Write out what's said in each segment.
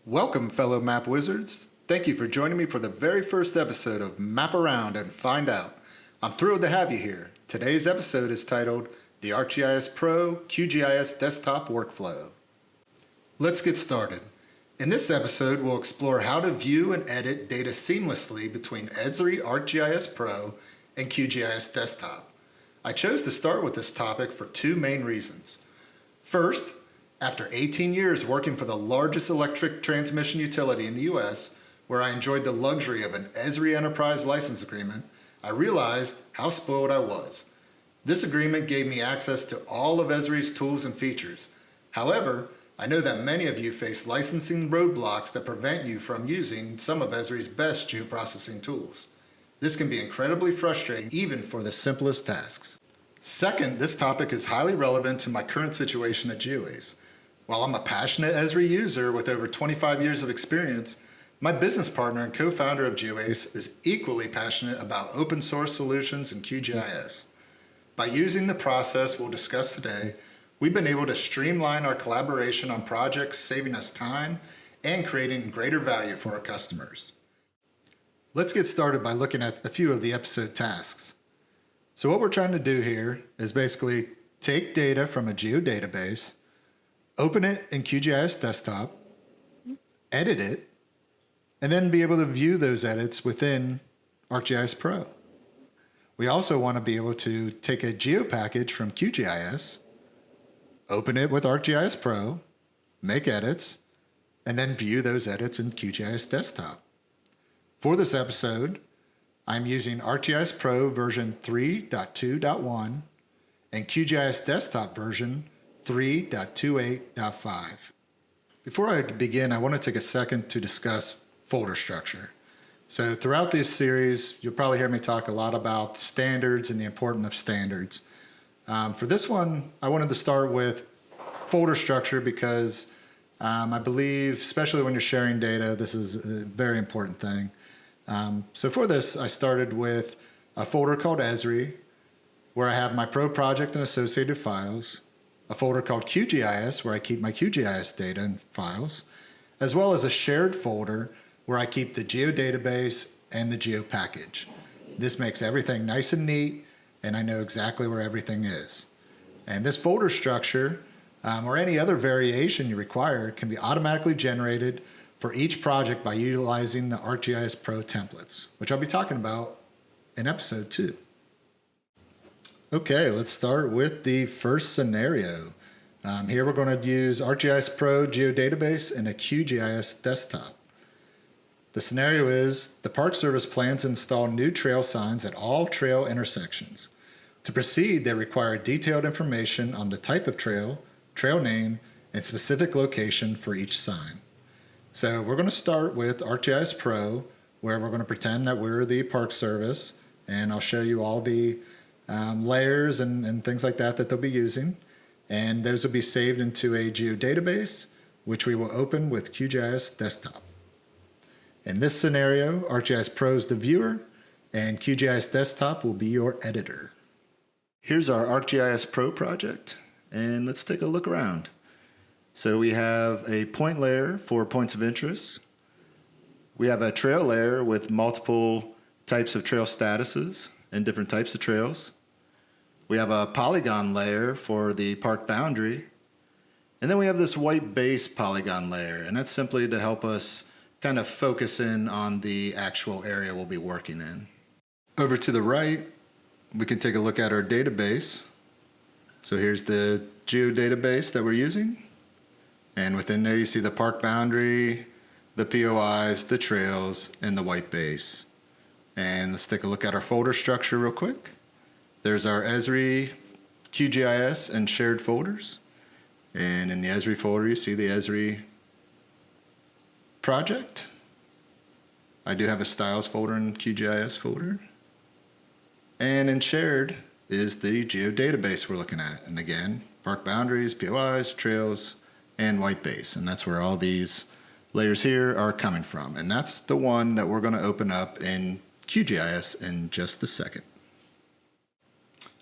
Welcome, fellow map wizards. Thank you for joining me for the very first episode of Map Around and Find Out. I'm thrilled to have you here. Today's episode is titled the ArcGIS Pro QGIS Desktop Workflow. Let's get started. In this episode, we'll explore how to view and edit data seamlessly between ESRI ArcGIS Pro and QGIS Desktop. I chose to start with this topic for two main reasons. First, after 18 years working for the largest electric transmission utility in the US, where I enjoyed the luxury of an ESRI Enterprise License Agreement, I realized how spoiled I was. This agreement gave me access to all of ESRI's tools and features. However, I know that many of you face licensing roadblocks that prevent you from using some of ESRI's best geoprocessing tools. This can be incredibly frustrating even for the simplest tasks. Second, this topic is highly relevant to my current situation at GEOACE. While I'm a passionate ESRI user with over 25 years of experience, my business partner and co-founder of GEOACE is equally passionate about open source solutions in QGIS. By using the process we'll discuss today, we've been able to streamline our collaboration on projects, saving us time and creating greater value for our customers. Let's get started by looking at a few of the episode tasks. So what we're trying to do here is basically take data from a geodatabase, open it in QGIS Desktop, edit it, and then be able to view those edits within ArcGIS Pro. We also want to be able to take a geo package from QGIS, open it with ArcGIS Pro, make edits, and then view those edits in QGIS Desktop. For this episode, I'm using ArcGIS Pro version 3.2.1 and QGIS Desktop version 3.28.5. Before I begin, I want to take a second to discuss folder structure. So throughout this series, you'll probably hear me talk a lot about standards and the importance of standards. For this one, I wanted to start with folder structure because I believe, especially when you're sharing data, this is a very important thing. So for this, I started with a folder called ESRI, where I have my Pro project and associated files, a folder called QGIS, where I keep my QGIS data and files, as well as a shared folder where I keep the geodatabase and the geo package. This makes everything nice and neat, and I know exactly where everything is. And this folder structure, or any other variation you require, can be automatically generated for each project by utilizing the ArcGIS Pro templates, which I'll be talking about in episode 2. Okay, let's start with the first scenario. Here we're going to use ArcGIS Pro Geodatabase and a QGIS Desktop. The scenario is the Park Service plans to install new trail signs at all trail intersections. To proceed, they require detailed information on the type of trail, trail name, and specific location for each sign. So we're going to start with ArcGIS Pro, where we're going to pretend that we're the Park Service, and I'll show you all the layers and things like that they'll be using. And those will be saved into a geodatabase, which we will open with QGIS Desktop. In this scenario, ArcGIS Pro is the viewer, and QGIS Desktop will be your editor. Here's our ArcGIS Pro project, and let's take a look around. So we have a point layer for points of interest. We have a trail layer with multiple types of trail statuses and different types of trails. We have a polygon layer for the park boundary. And then we have this white base polygon layer, and that's simply to help us kind of focus in on the actual area we'll be working in. Over to the right, we can take a look at our database. So here's the geodatabase that we're using. And within there you see the park boundary, the POIs, the trails, and the white base. And let's take a look at our folder structure real quick. There's our ESRI, QGIS, and shared folders. And in the ESRI folder you see the ESRI project. I do have a styles folder and QGIS folder. And in shared is the geodatabase we're looking at. And again, park boundaries, POIs, trails, and white base. And that's where all these layers here are coming from. And that's the one that we're going to open up in QGIS in just a second.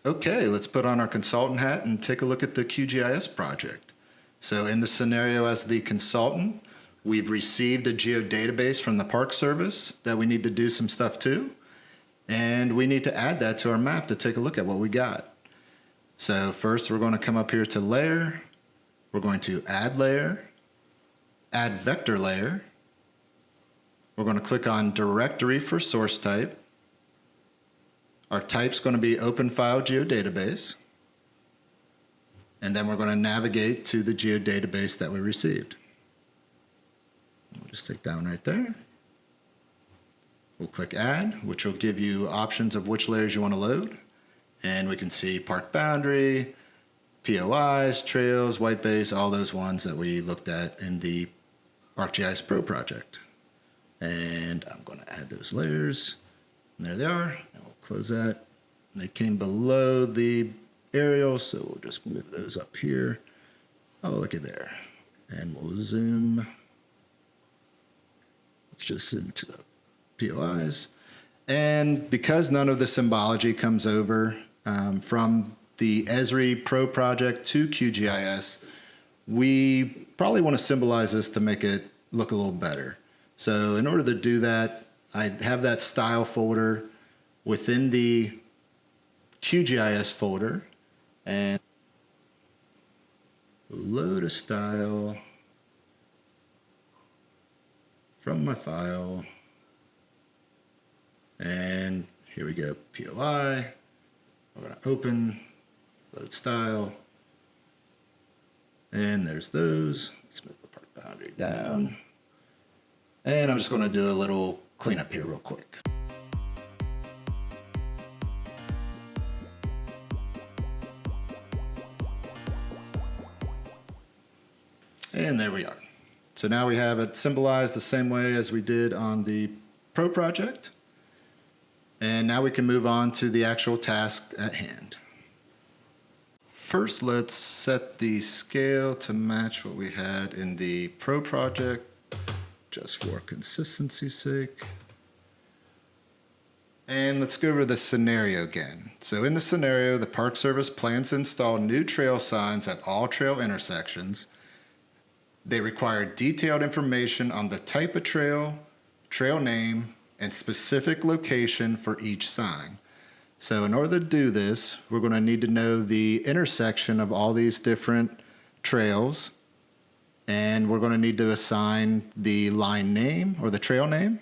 Okay, let's put on our consultant hat and take a look at the QGIS project. So in the scenario as the consultant, We've received a geodatabase from the Park Service that we need to do some stuff to, and we need to add that to our map to take a look at what we got. So first we're going to come up here to Layer. We're going to Add Layer, Add Vector Layer. We're going to click on Directory for source type. Our type's going to be Open File Geodatabase. And then we're going to navigate to the geodatabase that we received. We'll just take that one right there. We'll click Add, which will give you options of which layers you want to load. And we can see park boundary, POIs, trails, white base, all those ones that we looked at in the ArcGIS Pro project. And I'm going to add those layers. And there they are. And we'll close that. And they came below the aerial, so we'll just move those up here. Oh, look at there. And we'll zoom. Let's just zoom to the POIs. And because none of the symbology comes over from the ESRI Pro project to QGIS, we probably want to symbolize this to make it look a little better. So in order to do that, I have that style folder within the QGIS folder and load a style from my file. And here we go, POI. We're going to open, load style. And there's those. Let's move the park boundary down. And I'm just going to do a little cleanup here real quick. And there we are. So now we have it symbolized the same way as we did on the Pro project. And now we can move on to the actual task at hand. First, let's set the scale to match what we had in the Pro project, just for consistency's sake. And let's go over the scenario again. So in the scenario, the Park Service plans to install new trail signs at all trail intersections. They require detailed information on the type of trail, trail name, and specific location for each sign. So in order to do this, we're going to need to know the intersection of all these different trails, and we're going to need to assign the line name or the trail name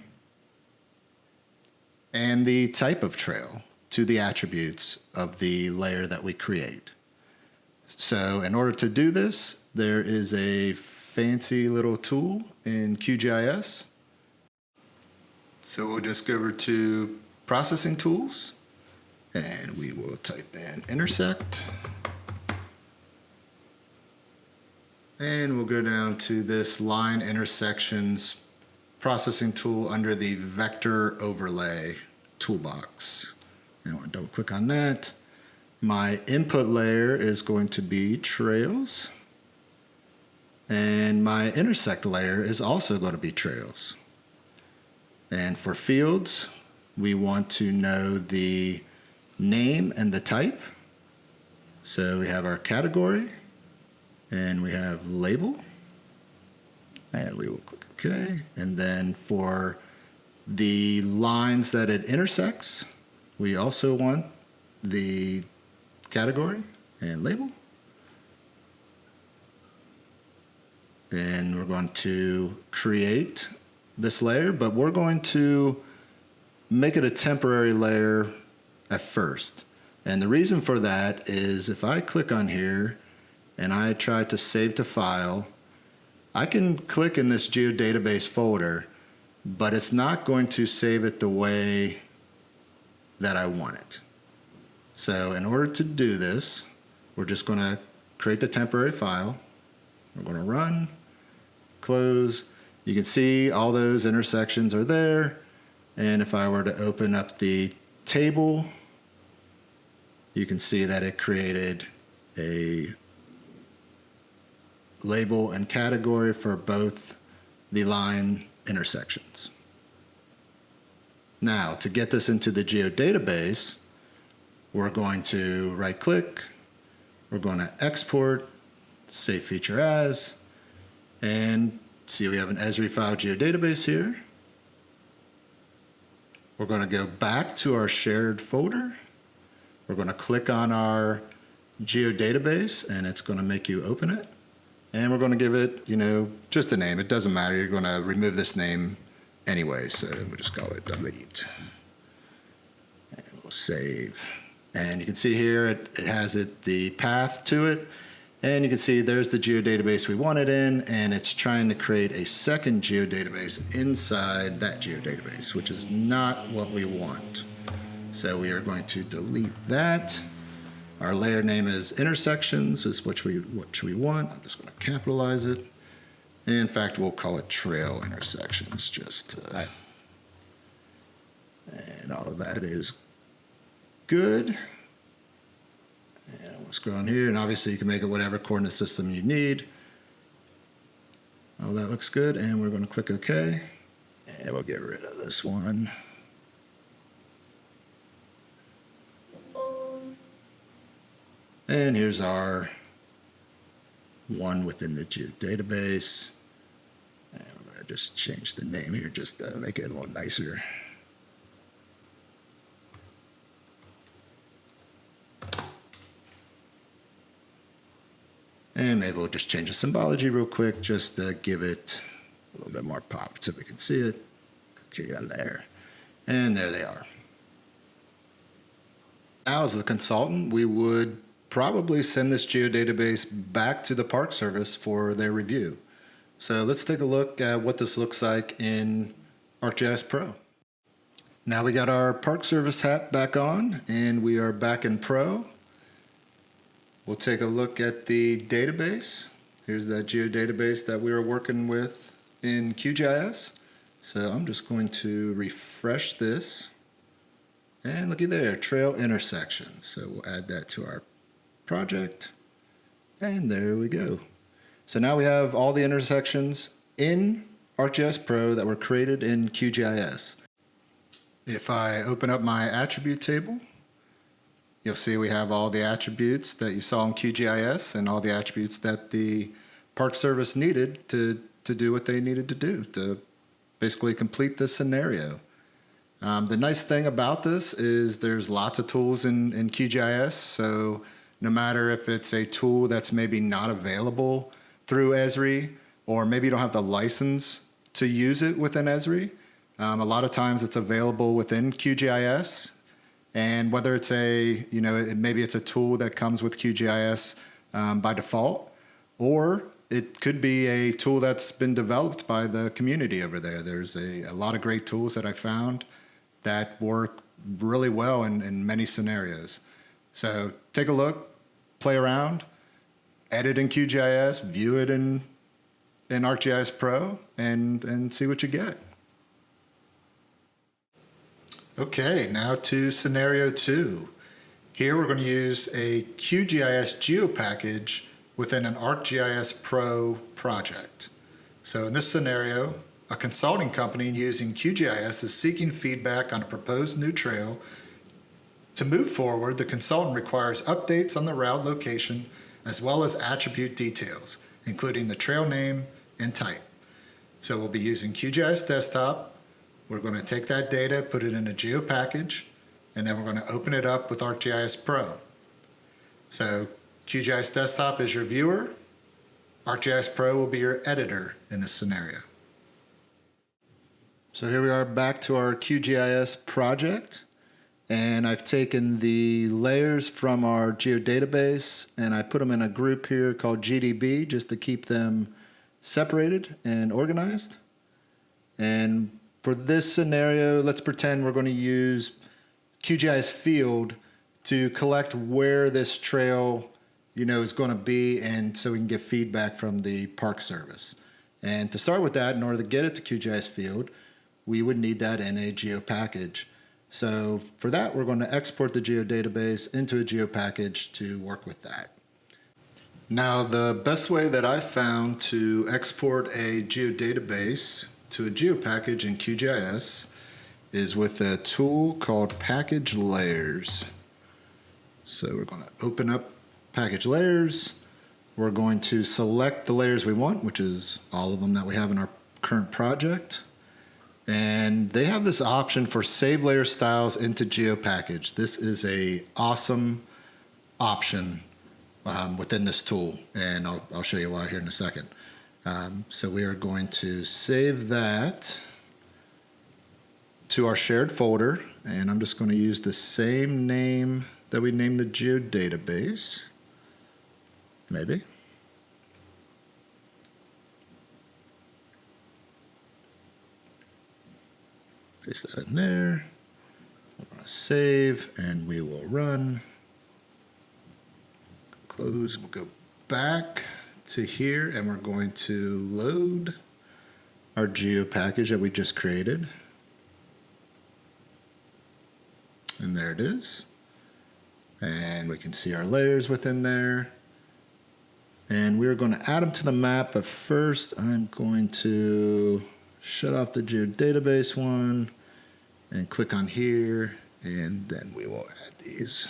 and the type of trail to the attributes of the layer that we create. So in order to do this, there is a fancy little tool in QGIS. So we'll just go over to Processing Tools, and we will type in intersect. And we'll go down to this line intersections processing tool under the vector overlay toolbox. And I'll double click on that. My input layer is going to be trails. And my intersect layer is also going to be trails. And for fields, we want to know the name and the type. So we have our category, and we have label, and we will click OK. And then for the lines that it intersects, we also want the category and label. And we're going to create this layer, but we're going to make it a temporary layer at first. And the reason for that is if I click on here and I try to save to file, I can click in this geodatabase folder, but it's not going to save it the way that I want it. So in order to do this, we're just going to create the temporary file. We're going to run, close. You can see all those intersections are there. And if I were to open up the table, you can see that it created a label and category for both the line intersections. Now, to get this into the geodatabase, we're going to right click, we're going to export, save feature as, and See, we have an ESRI file geodatabase here. We're going to go back to our shared folder. We're going to click on our geodatabase, and it's going to make you open it. And we're going to give it, just a name. It doesn't matter. You're going to remove this name anyway, so we'll just call it delete. And we'll save. And you can see here it has the path to it. And you can see there's the geodatabase we wanted in, and it's trying to create a second geodatabase inside that geodatabase, which is not what we want. So we are going to delete that. Our layer name is intersections, is what we want. I'm just going to capitalize it. And in fact, we'll call it trail intersections, and all of that is good. And we'll scroll on here, and obviously you can make it whatever coordinate system you need. Oh, that looks good, and we're going to click OK. And we'll get rid of this one. And here's our one within the geodatabase. And we're going to just change the name here just to make it a little nicer. And maybe we'll just change the symbology real quick just to give it a little bit more pop so we can see it. Okay, on there. And there they are. Now, as the consultant, we would probably send this geodatabase back to the Park Service for their review. So let's take a look at what this looks like in ArcGIS Pro. Now we got our Park Service hat back on, and we are back in Pro. We'll take a look at the database. Here's that geodatabase that we were working with in QGIS. So I'm just going to refresh this. And looky there, trail intersections. So we'll add that to our project. And there we go. So now we have all the intersections in ArcGIS Pro that were created in QGIS. If I open up my attribute table, you'll see we have all the attributes that you saw in QGIS and all the attributes that the Park Service needed to do what they needed to do to basically complete this scenario. The nice thing about this is there's lots of tools in QGIS, so no matter if it's a tool that's maybe not available through ESRI, or maybe you don't have the license to use it within ESRI, a lot of times it's available within QGIS. And whether it's maybe it's a tool that comes with QGIS by default, or it could be a tool that's been developed by the community over there. There's a lot of great tools that I found that work really well in many scenarios. So take a look, play around, edit in QGIS, view it in ArcGIS Pro, and see what you get. Okay, now to scenario 2. Here we're going to use a QGIS GeoPackage within an ArcGIS Pro project. So in this scenario, a consulting company using QGIS is seeking feedback on a proposed new trail. To move forward, the consultant requires updates on the route location as well as attribute details, including the trail name and type. So we'll be using QGIS Desktop. We're going to take that data, put it in a GeoPackage, and then we're going to open it up with ArcGIS Pro. So QGIS Desktop is your viewer. ArcGIS Pro will be your editor in this scenario. So here we are back to our QGIS project, and I've taken the layers from our geodatabase and I put them in a group here called GDB just to keep them separated and organized. And for this scenario, let's pretend we're going to use QGIS Field to collect where this trail, is going to be, and so we can get feedback from the Park Service. And to start with that, in order to get it to QGIS Field, we would need that in a GeoPackage. So for that, we're going to export the geodatabase into a GeoPackage to work with that. Now, the best way that I've found to export a geodatabase to a GeoPackage in QGIS is with a tool called Package Layers. So we're going to open up Package Layers. We're going to select the layers we want, which is all of them that we have in our current project. And they have this option for save layer styles into GeoPackage. This is a awesome option within this tool, and I'll show you why here in a second. So we are going to save that to our shared folder, and I'm just going to use the same name that we named the geodatabase. Maybe. Paste that in there. We're going to save, and we will run. Close. We'll go back to here, and we're going to load our GeoPackage that we just created. And there it is. And we can see our layers within there. And we're going to add them to the map, but first I'm going to shut off the geodatabase one and click on here, and then we will add these.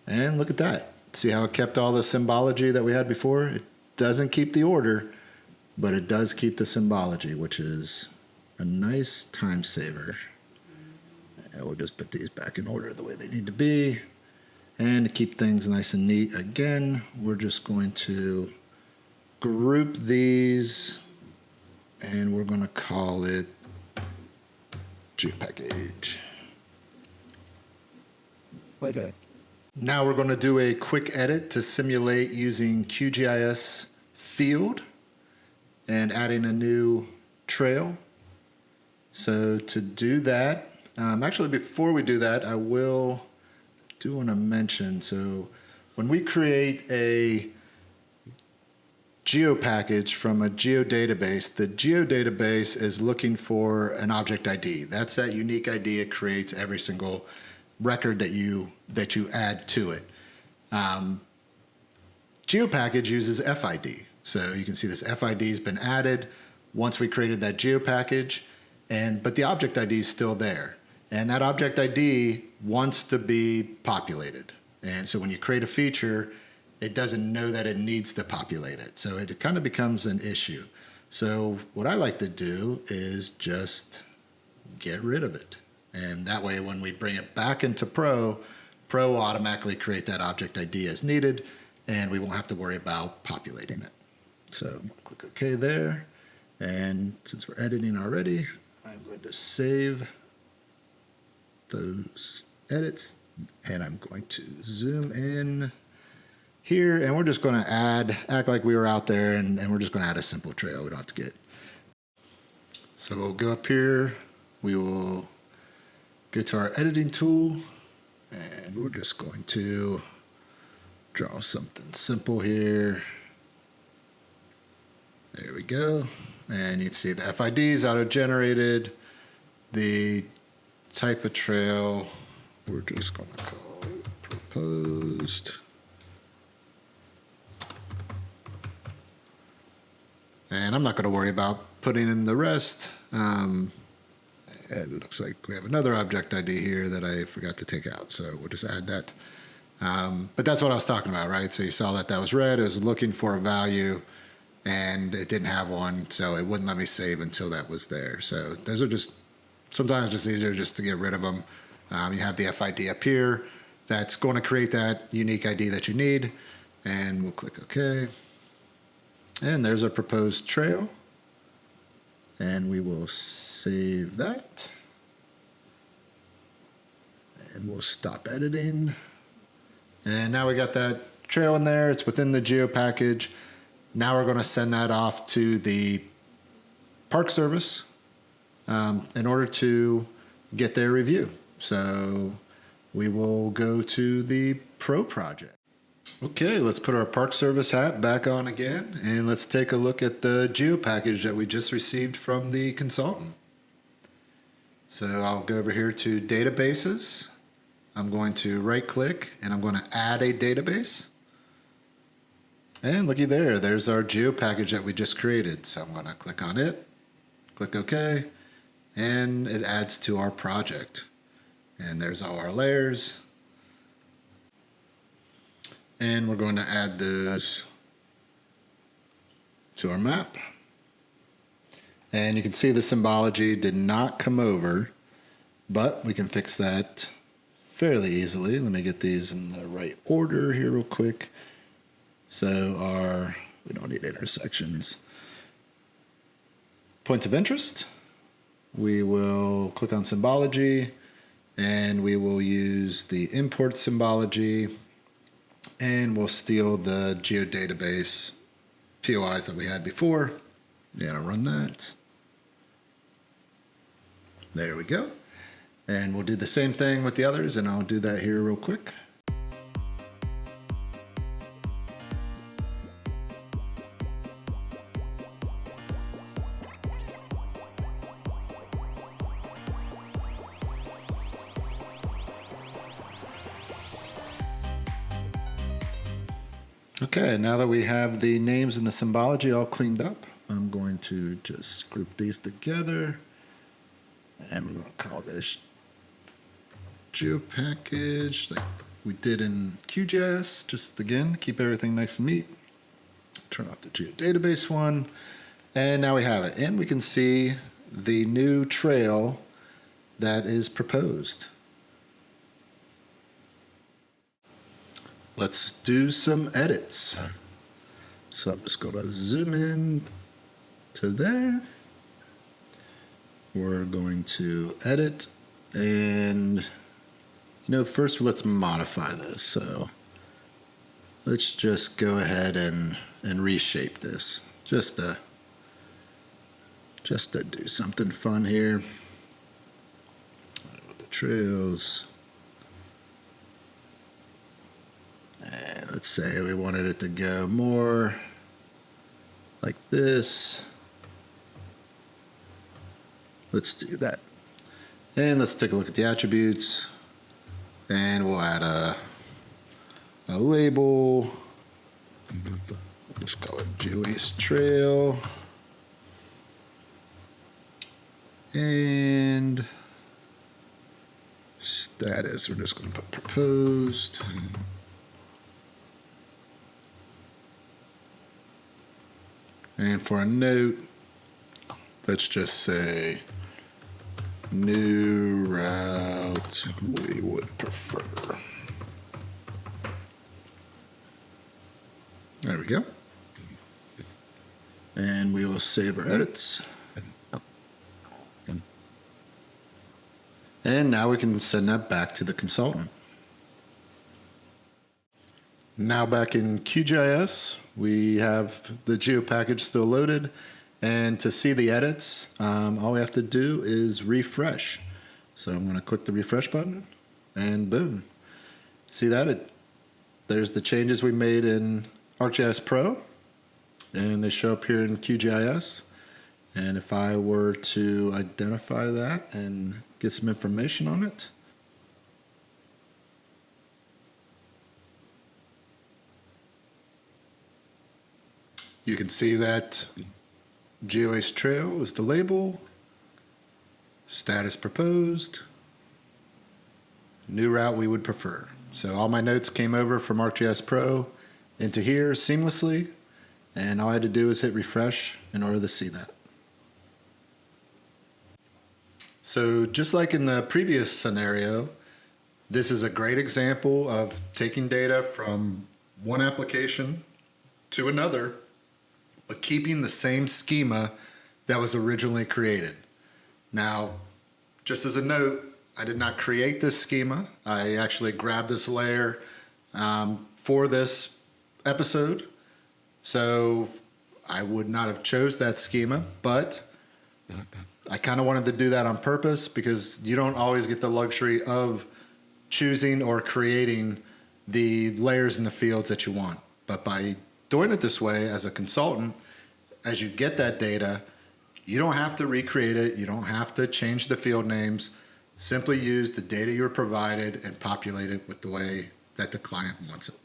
And look at that. See how it kept all the symbology that we had before? It doesn't keep the order, but it does keep the symbology, which is a nice time saver. And we'll just put these back in order the way they need to be. And to keep things nice and neat, again, we're just going to group these, and we're going to call it GeoPackage. Like that. Now we're going to do a quick edit to simulate using QGIS field and adding a new trail. So to do that, actually before we do that, I do want to mention, so when we create a GeoPackage from a geodatabase, the geodatabase is looking for an object ID. That's that unique ID it creates every single record that you add to it. GeoPackage uses FID. So you can see this FID has been added once we created that GeoPackage, but the object ID is still there. And that object ID wants to be populated. And so when you create a feature, it doesn't know that it needs to populate it. So it kind of becomes an issue. So what I like to do is just get rid of it. And that way, when we bring it back into Pro will automatically create that object ID as needed, and we won't have to worry about populating it. So click OK there. And since we're editing already, I'm going to save those edits, and I'm going to zoom in here, and we're just going to act like we were out there, and we're just going to add a simple trail. We don't have to get. So we'll go up here, we will go to our editing tool, and we're just going to draw something simple here. There we go. And you can see the FID is auto-generated. The type of trail, we're just going to call it proposed. And I'm not going to worry about putting in the rest. It looks like we have another object ID here that I forgot to take out, so we'll just add that. But that's what I was talking about, right? So you saw that was red. It was looking for a value, and it didn't have one, so it wouldn't let me save until that was there. So those are just sometimes just easier just to get rid of them. You have the FID up here. That's going to create that unique ID that you need, and we'll click OK. And there's our proposed trail, and we will save that, and we'll stop editing. And now we got that trail in there. It's within the GeoPackage. Now we're going to send that off to the Park Service in order to get their review. So we will go to the Pro project. Okay, let's put our Park Service hat back on again, and let's take a look at the GeoPackage that we just received from the consultant. So I'll go over here to Databases. I'm going to right-click, and I'm going to add a database. And looky there, there's our GeoPackage that we just created. So I'm going to click on it, click OK, and it adds to our project. And there's all our layers. And we're going to add those to our map. And you can see the symbology did not come over, but we can fix that fairly easily. Let me get these in the right order here real quick. So we don't need intersections. Points of interest, we will click on symbology and we will use the import symbology and we'll steal the geodatabase POIs that we had before. Yeah, I'll run that. There we go. And we'll do the same thing with the others, and I'll do that here real quick. Okay, now that we have the names and the symbology all cleaned up, I'm going to just group these together, and we're going to call this GeoPackage like we did in QGIS. Just again, keep everything nice and neat. Turn off the geodatabase one, and now we have it. And we can see the new trail that is proposed. Let's do some edits. So I'm just going to zoom in to there. We're going to edit, and first let's modify this. So let's just go ahead and reshape this just to do something fun here with the trails. And let's say we wanted it to go more like this. Let's do that. And let's take a look at the attributes. And we'll add a label. We'll just call it GEOACE Trail. And status, we're just going to put proposed. And for a note, let's just say new route we would prefer. There we go. And we will save our edits. And now we can send that back to the consultant. Now back in QGIS, we have the GeoPackage still loaded. And to see the edits, all we have to do is refresh. So I'm going to click the refresh button, and boom. See that? There's the changes we made in ArcGIS Pro, and they show up here in QGIS. And if I were to identify that and get some information on it, you can see that GEOACE Trail is the label, status proposed, new route we would prefer. So all my notes came over from ArcGIS Pro into here seamlessly, and all I had to do was hit refresh in order to see that. So just like in the previous scenario, this is a great example of taking data from one application to another, but keeping the same schema that was originally created. Now, just as a note, I did not create this schema. I actually grabbed this layer for this episode, so I would not have chose that schema, but I kind of wanted to do that on purpose because you don't always get the luxury of choosing or creating the layers in the fields that you want. But by doing it this way as a consultant, as you get that data, you don't have to recreate it. You don't have to change the field names. Simply use the data you're provided and populate it with the way that the client wants it.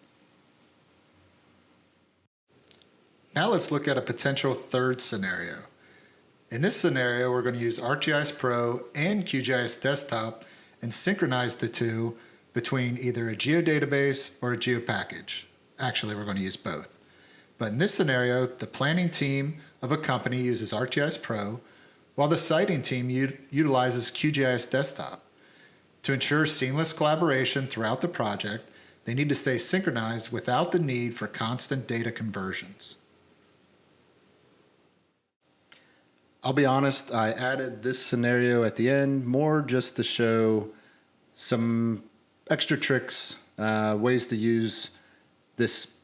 Now let's look at a potential third scenario. In this scenario, we're going to use ArcGIS Pro and QGIS Desktop and synchronize the two between either a geodatabase or a geopackage. Actually, we're going to use both. But in this scenario, the planning team of a company uses ArcGIS Pro, while the siting team utilizes QGIS Desktop. To ensure seamless collaboration throughout the project, they need to stay synchronized without the need for constant data conversions. I'll be honest, I added this scenario at the end more just to show some extra tricks, ways to use this,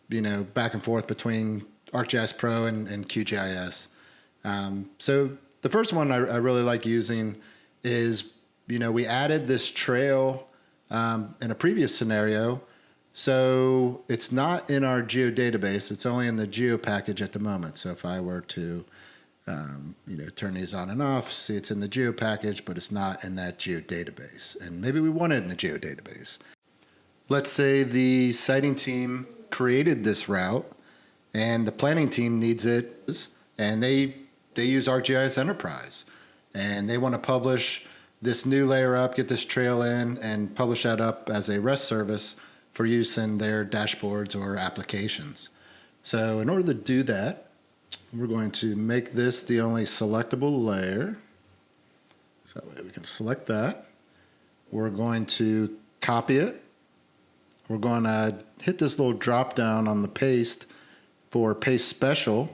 back and forth between ArcGIS Pro and QGIS. So the first one I really like using is, we added this trail in a previous scenario. So it's not in our geo database. It's only in the geo package at the moment. So if I were to, turn these on and off, see it's in the geo package, but it's not in that geo database. And maybe we want it in the geo database. Let's say the siting team created this route and the planning team needs it, and they use ArcGIS Enterprise, and they want to publish this new layer up, get this trail in, and publish that up as a REST service for use in their dashboards or applications. So in order to do that, we're going to make this the only selectable layer. So that way we can select that. We're going to copy it. We're going to hit this little drop down on the paste for paste special.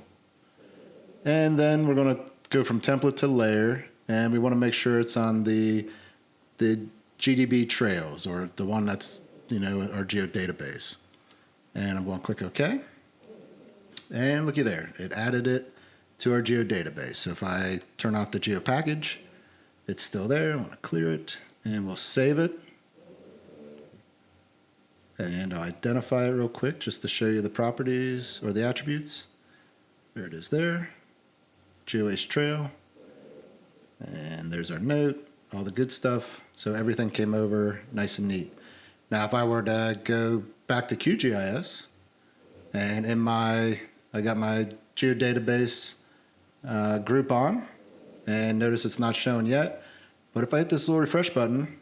And then we're going to go from template to layer, and we want to make sure it's on the GDB trails, or the one that's, our geo database. And I'm going to click OK. And looky there, it added it to our geo database. So if I turn off the geo package, it's still there. I want to clear it, and we'll save it. And I'll identify it real quick just to show you the properties or the attributes. There it is there. GEOACE trail. And there's our note, all the good stuff. So everything came over nice and neat. Now if I were to go back to QGIS, and I got my geodatabase group on, and notice it's not shown yet. But if I hit this little refresh button,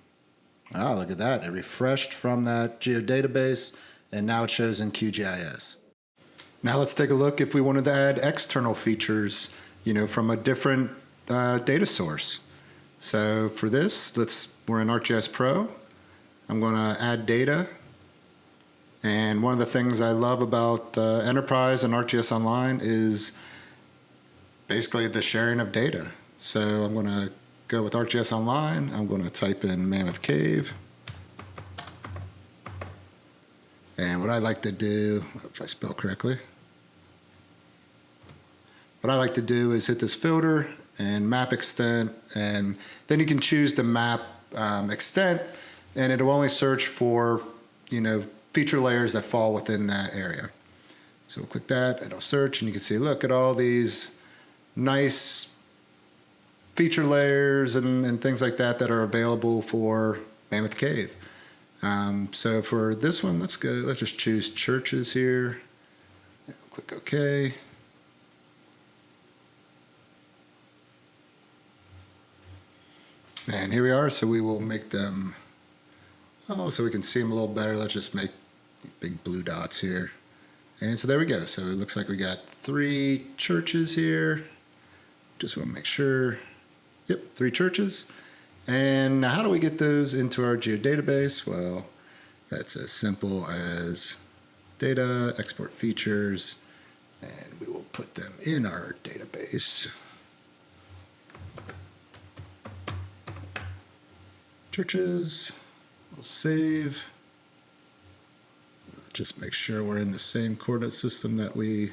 look at that. It refreshed from that geodatabase, and now it shows in QGIS. Now let's take a look if we wanted to add external features, from a different data source. So for this, we're in ArcGIS Pro. I'm going to add data. And one of the things I love about Enterprise and ArcGIS Online is basically the sharing of data. So I'm going to go with ArcGIS Online. I'm going to type in Mammoth Cave. And what I like to do, if I spell correctly, what I like to do is hit this filter and map extent, and then you can choose the map extent, and it'll only search for, feature layers that fall within that area. So we'll click that, it'll search, and you can see, look at all these nice feature layers and things like that that are available for Mammoth Cave. So for this one, let's just choose churches here. Click OK. And here we are, so we will make them, so we can see them a little better. Let's just make big blue dots here. And so there we go. So it looks like we got 3 churches here. Just want to make sure. Yep, 3 churches. And now how do we get those into our geodatabase? Well, that's as simple as data, export features, and we will put them in our database. Churches, we'll save. Just make sure we're in the same coordinate system that we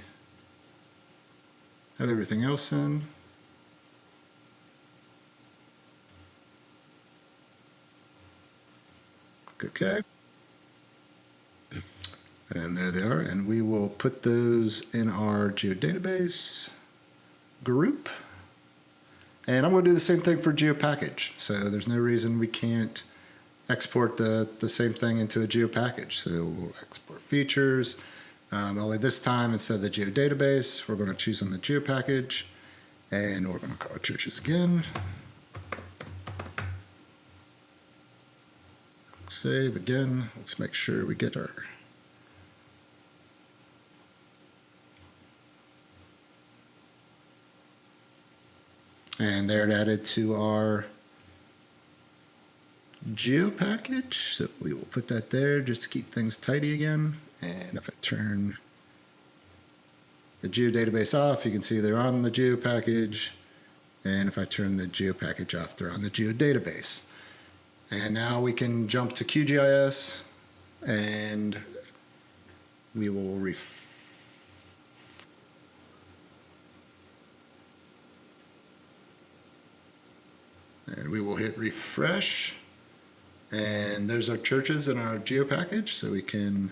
have everything else in. Click OK. And there they are, and we will put those in our geodatabase group. And I'm going to do the same thing for GeoPackage. So there's no reason we can't export the same thing into a GeoPackage. So we'll export features. Only this time, instead of the geodatabase, we're going to choose on the GeoPackage. And we're going to call it churches again. Save again. Let's make sure we get our And they're added to our Geo package. So we will put that there just to keep things tidy again. And if I turn the Geo database off, you can see they're on the Geo package. And if I turn the Geo package off, they're on the Geo database. And now we can jump to QGIS and we will hit refresh. And there's our churches in our Geo package, so we can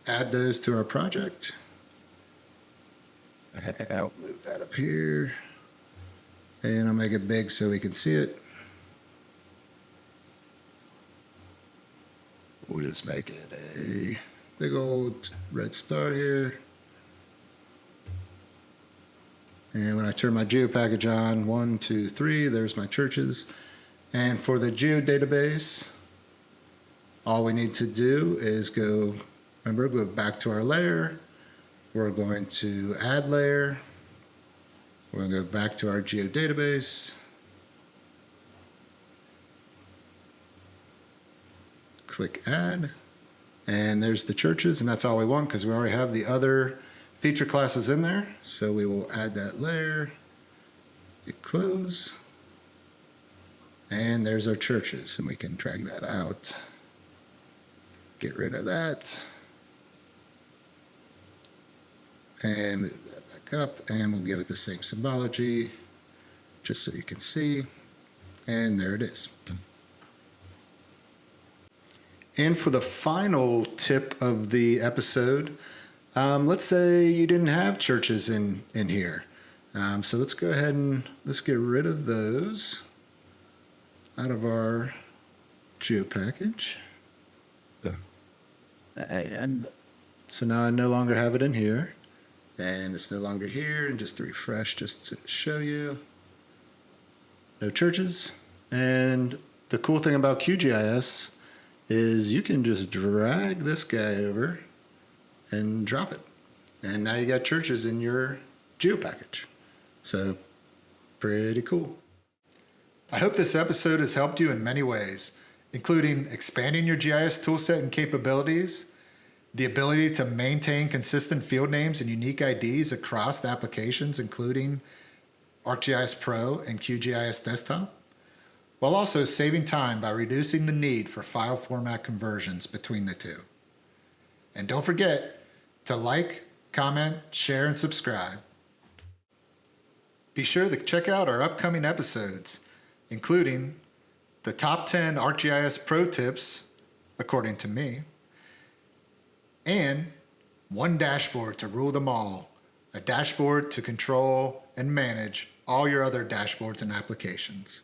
add those to our project. I'll move that up here. And I'll make it big so we can see it. We'll just make it a big old red star here. And when I turn my Geo package on, 1, 2, 3, there's my churches. And for the Geo database, all we need to do is go back to our layer. We're going to add layer. We're going to go back to our Geo database. Click add. And there's the churches, and that's all we want because we already have the other feature classes in there. So we will add that layer. Hit close. And there's our churches, and we can drag that out. Get rid of that. And move that back up, and we'll give it the same symbology, just so you can see. And there it is. And for the final tip of the episode, let's say you didn't have churches in here. So let's go ahead and let's get rid of those out of our Geo package. And so now I no longer have it in here. And it's no longer here. And just to refresh, just to show you, no churches. And the cool thing about QGIS is you can just drag this guy over and drop it. And now you got churches in your Geo package. So pretty cool. I hope this episode has helped you in many ways, including expanding your GIS toolset and capabilities, the ability to maintain consistent field names and unique IDs across applications, including ArcGIS Pro and QGIS Desktop, while also saving time by reducing the need for file format conversions between the two. And don't forget to like, comment, share, and subscribe. Be sure to check out our upcoming episodes, including the top 10 ArcGIS Pro tips, according to me, and one dashboard to rule them all, a dashboard to control and manage all your other dashboards and applications.